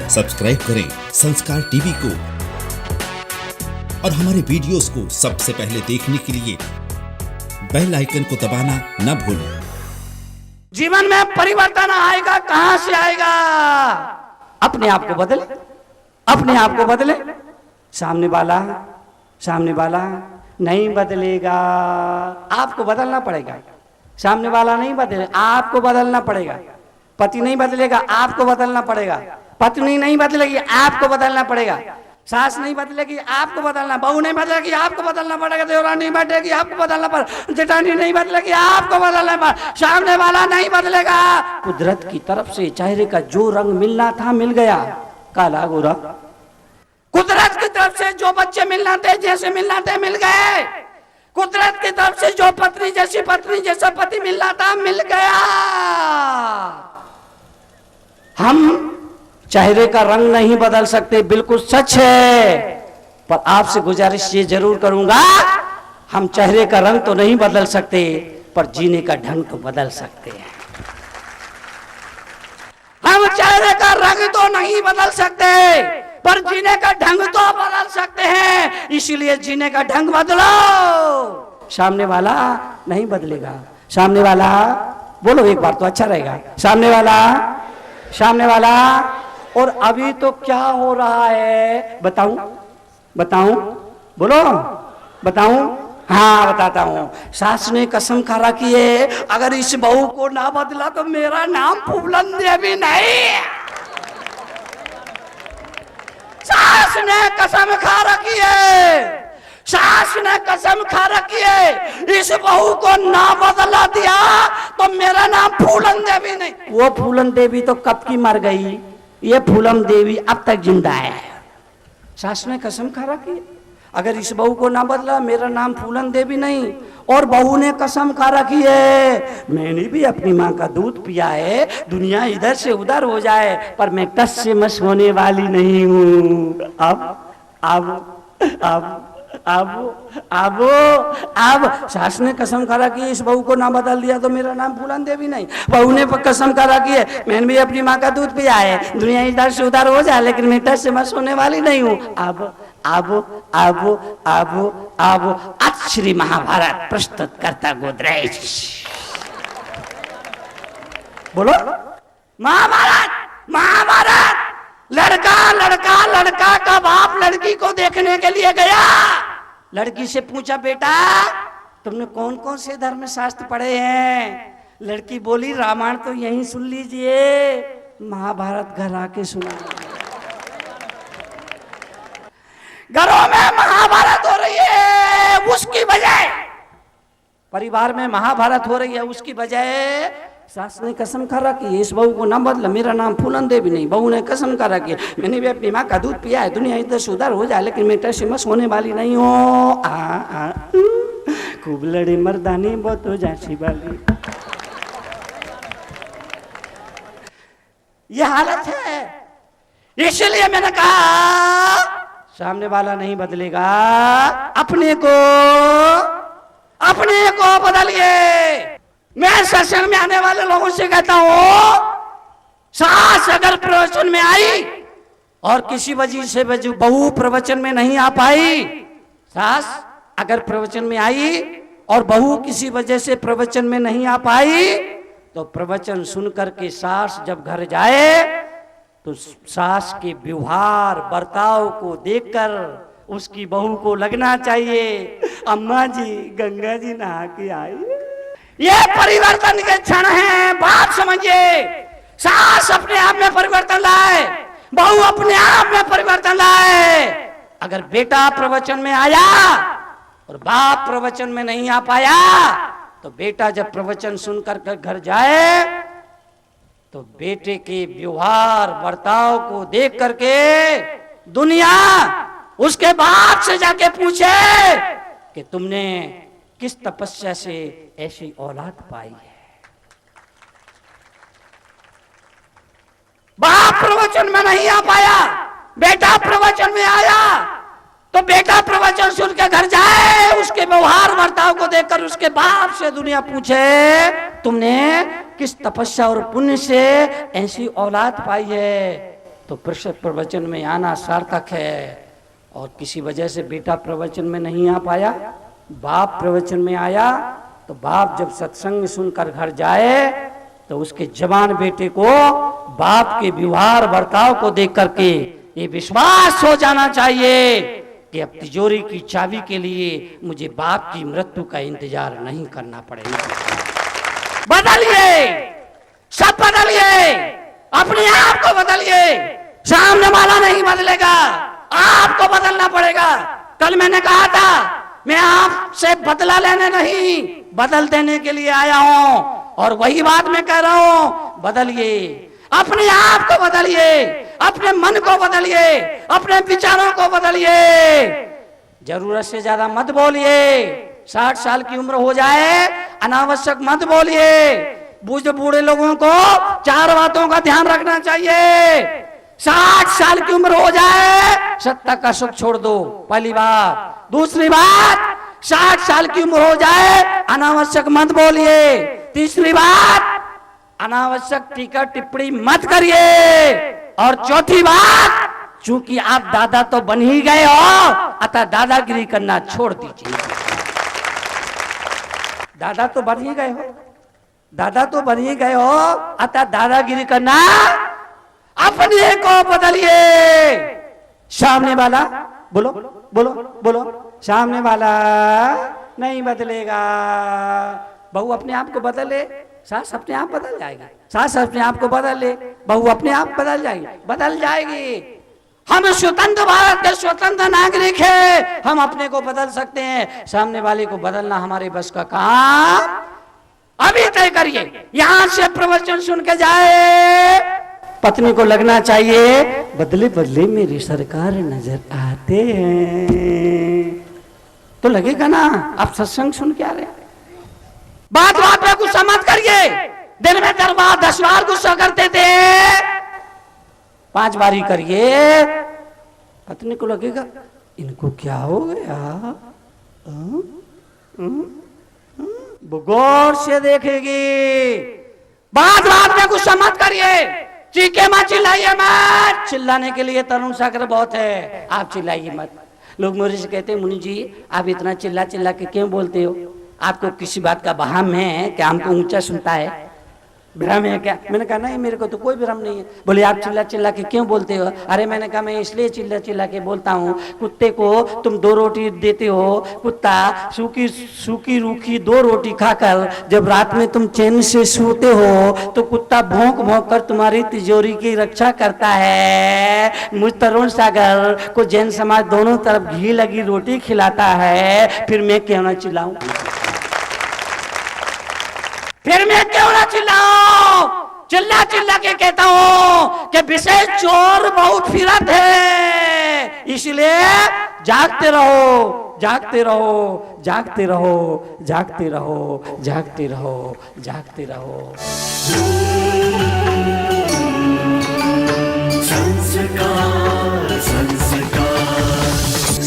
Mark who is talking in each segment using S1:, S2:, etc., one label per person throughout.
S1: Subscribe करें संस्कार TV को और हमारे वीडियोस को सबसे पहले देखने के लिए बेल आइकन को दबाना न भूलें।
S2: जीवन में परिवर्तन आएगा, कहां से आएगा? अपने आप को बदले, अपने आप को बदले। सामने वाला नहीं बदलेगा, आपको बदलना पड़ेगा। सामने वाला नहीं बदले, आपको बदलना पड़ेगा। पति नहीं बदलेगा, आपको बदलना पड़ेगा। पत्नी नहीं बदलेगी, आपको बदलना पड़ेगा। सास नहीं बदलेगी, आपको बदलना। बहू नहीं बदलेगी, आपको बदलना पड़ेगा। देवरानी नहीं बदलेगी, आपको बदलना पड़ेगा। जेठानी नहीं बदलेगी, आपको बदलना पड़ेगा। सामने वाला नहीं बदलेगा। कुदरत की तरफ से चेहरे का जो रंग मिलना था मिल गया, काला गोरा। कुदरत की तरफ से जो बच्चे मिलना थे, जैसे मिलना थे, मिल गए। कुदरत की तरफ से जो पत्नी जैसी पत्नी जैसा पति मिलना था मिल गया। हम चेहरे का रंग नहीं बदल सकते, बिल्कुल सच है। पर आपसे गुजारिश ये जरूर करूंगा, हम चेहरे का रंग तो नहीं बदल सकते, पर जीने का ढंग तो बदल सकते हैं। हम चेहरे का रंग तो नहीं बदल सकते, पर जीने का ढंग तो बदल सकते हैं। इसीलिए जीने का ढंग बदलो। सामने वाला नहीं बदलेगा। सामने वाला, बोलो एक बार तो अच्छा रहेगा। सामने वाला। और अभी तो क्या हो रहा है बताऊं? बोलो, बताऊं? हाँ, बताता हूं। सास ने कसम खा रखी है, अगर इस बहू को ना बदला तो मेरा नाम फूलन देवी नहीं। सास ने कसम खा रखी है, सास ने कसम खा रखी है, इस बहू को ना बदला दिया तो मेरा नाम फूलन देवी नहीं। वो फूलन देवी तो कब की मर गई, ये फूलन देवी अब तक जिंदा है। सास ने कसम खा रखी है, अगर इस बहू को ना बदला मेरा नाम फूलन देवी नहीं। और बहू ने कसम खा रखी है, मैंने भी अपनी माँ का दूध पिया है, दुनिया इधर से उधर हो जाए पर मैं टस से मस होने वाली नहीं हूँ। अब सास ने कसम खा रखी है, इस बहू को ना बदल दिया तो मेरा नाम फूलन देवी नहीं। बहू ने कसम खा रखी है, मैंने भी अपनी माँ का दूध पिया है, दुनिया इधर से उधर हो जाए लेकिन मैं टस से मस होने वाली नहीं हूँ। अब श्री महाभारत प्रस्तुत करता गोदरेज। बोलो, महाभारत। लड़का का बाप लड़की को देखने के लिए गया। लड़की से पूछा, बेटा तुमने कौन कौन से धर्म शास्त्र पढ़े हैं? लड़की बोली, रामायण तो यहीं सुन लीजिए, महाभारत घर आके सुना। घरों में महाभारत हो रही है, उसकी वजह परिवार में महाभारत हो रही है, उसकी वजह सास ने कसम खा रखी है, इस बहू को ना बदला मेरा नाम फूलन देवी नहीं। बहू ने कसम खा रखी है, मैंने भी अपनी माँ का दूध पिया है, दुनिया इधर से उधर हो जाए लेकिन मैं टस से मस होने वाली नहीं हूँ। खूब लड़े मर्दानी बहुत हो जाती वाली। ये हालत है, इसलिए मैंने कहा सामने वाला नहीं बदलेगा, अपने को बदलिए। मैं सत्संग में आने वाले लोगों से कहता हूं, सास अगर प्रवचन में आई और किसी वजह से बहू प्रवचन में नहीं आ पाई, सास अगर प्रवचन में आई और बहू किसी वजह से प्रवचन में नहीं आ पाई, तो प्रवचन सुन करके सास जब घर जाए तो सास के व्यवहार बर्ताव को देखकर उसकी बहू को लगना चाहिए, अम्मा जी गंगा जी नहा के आई। ये परिवर्तन के क्षण हैं, बात समझिए। सास अपने आप में परिवर्तन लाए, बहू अपने आप में परिवर्तन लाए। अगर बेटा प्रवचन में आया और बाप प्रवचन में नहीं आ पाया, तो बेटा जब प्रवचन सुनकर घर जाए तो बेटे के व्यवहार बर्ताव को देख करके दुनिया उसके बाप से जाके पूछे कि तुमने किस तपस्या से ऐसी औलाद पाई है। बाप प्रवचन में नहीं आ पाया, बेटा प्रवचन में आया, तो बेटा प्रवचन सुन के घर जाए, उसके व्यवहार बर्ताव को देखकर उसके बाप से दुनिया पूछे तुमने किस तपस्या और पुण्य से ऐसी औलाद पाई है। तो प्रवचन में आना सार्थक है। और किसी वजह से बेटा प्रवचन में नहीं आ पाया, बाप प्रवचन में आया, तो बाप जब सत्संग सुनकर घर जाए तो उसके जवान बेटे को बाप के व्यवहार बर्ताव को देख करके ये विश्वास हो जाना चाहिए कि अब तिजोरी की चाबी के लिए मुझे बाप की मृत्यु का इंतजार नहीं करना पड़ेगा। बदलिए, सब बदलिए, अपने आप को बदलिए, सामने वाला नहीं बदलेगा, आपको बदलना पड़ेगा। कल मैंने कहा था मैं आपसे बदला लेने नहीं, बदल देने के लिए आया हूं, और वही बात मैं कह रहा हूं, बदलिए, अपने आप को बदलिए, अपने मन को बदलिए, अपने विचारों को बदलिए। जरूरत से ज्यादा मत बोलिए, 60 साल की उम्र हो जाए अनावश्यक मत बोलिए। बूढ़े लोगों को 4 बातों का ध्यान रखना चाहिए। 60 साल की उम्र हो जाए 70 का सुख छोड़ दो, पहली बात। दूसरी बात, 60 साल की उम्र हो जाए अनावश्यक मत बोलिए। तीसरी बात, अनावश्यक टीका टिप्पणी मत करिए। और चौथी बात, चूंकि आप दादा तो बन ही गए हो, अतः दादागिरी करना छोड़ दीजिए। दादा तो बन ही गए हो, दादा तो बन ही गए हो, अतः दादागिरी करना अपने को बदलिए। सामने वाला बोलो बोलो बोलो, सामने वाला नहीं बदलेगा। बहू अपने आप को बदल ले, सास अपने आप बदल जाएगी, सास अपने आप को बदल ले, बहू अपने आप बदल जाएगी, बदल जाएगी। हम स्वतंत्र भारत के स्वतंत्र नागरिक हैं, हम अपने को बदल सकते हैं, सामने वाले को बदलना हमारे बस का काम अभी तय करिए। यहां से प्रवचन सुन के जाए, पत्नी को लगना चाहिए बदले बदले मेरी सरकार नजर आते हैं, तो लगेगा ना आप सत्संग सुन के आ रहे हैं। बात बात में गुस्सा मत करिए। दिन में 10 बार गुस्सा करते थे, 5 बारी करिए, पत्नी को लगेगा इनको क्या हो गया, वो गौर से देखेगी। बात बात में गुस्सा मत करिए, चीखे मत, चिल्लाइए मत। चिल्लाने के लिए तरुण सागर बहुत है, आप चिल्लाइए मत। लोग मुझे से कहते हैं मुनि जी आप इतना चिल्ला चिल्ला के क्यों बोलते हो, आपको किसी बात का वहम है क्या, हमको ऊंचा सुनता है, भ्रम है क्या? मैंने कहा नहीं, मेरे को तो कोई भ्रम नहीं है। बोले आप चिल्ला चिल्ला के क्यों बोलते हो? अरे मैंने कहा मैं इसलिए चिल्ला चिल्ला के बोलता हूँ, कुत्ते को तुम 2 रोटी देते हो, कुत्ता सूखी रूखी 2 रोटी खाकर जब रात में तुम चैन से सोते हो तो कुत्ता भौंक भौंक कर तुम्हारी तिजोरी की रक्षा करता है। मुझ तरुण सागर को जैन समाज दोनों तरफ घी लगी रोटी खिलाता है, फिर मैं क्यों ना चिल्लाऊं, फिर मैं क्यों ना चिल्लाऊं? चिल्ला चिल्ला के कहता हूं कि विशेष चोर बहुत फिरत है, इसलिए जागते रहो, जागते रहो, जागते रहो, जागते रहो, जागते रहो, जागते रहो।
S3: संस्कार संस्कार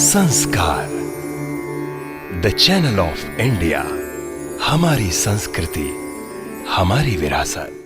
S3: संस्कार, द चैनल ऑफ इंडिया। हमारी संस्कृति, हमारी विरासत।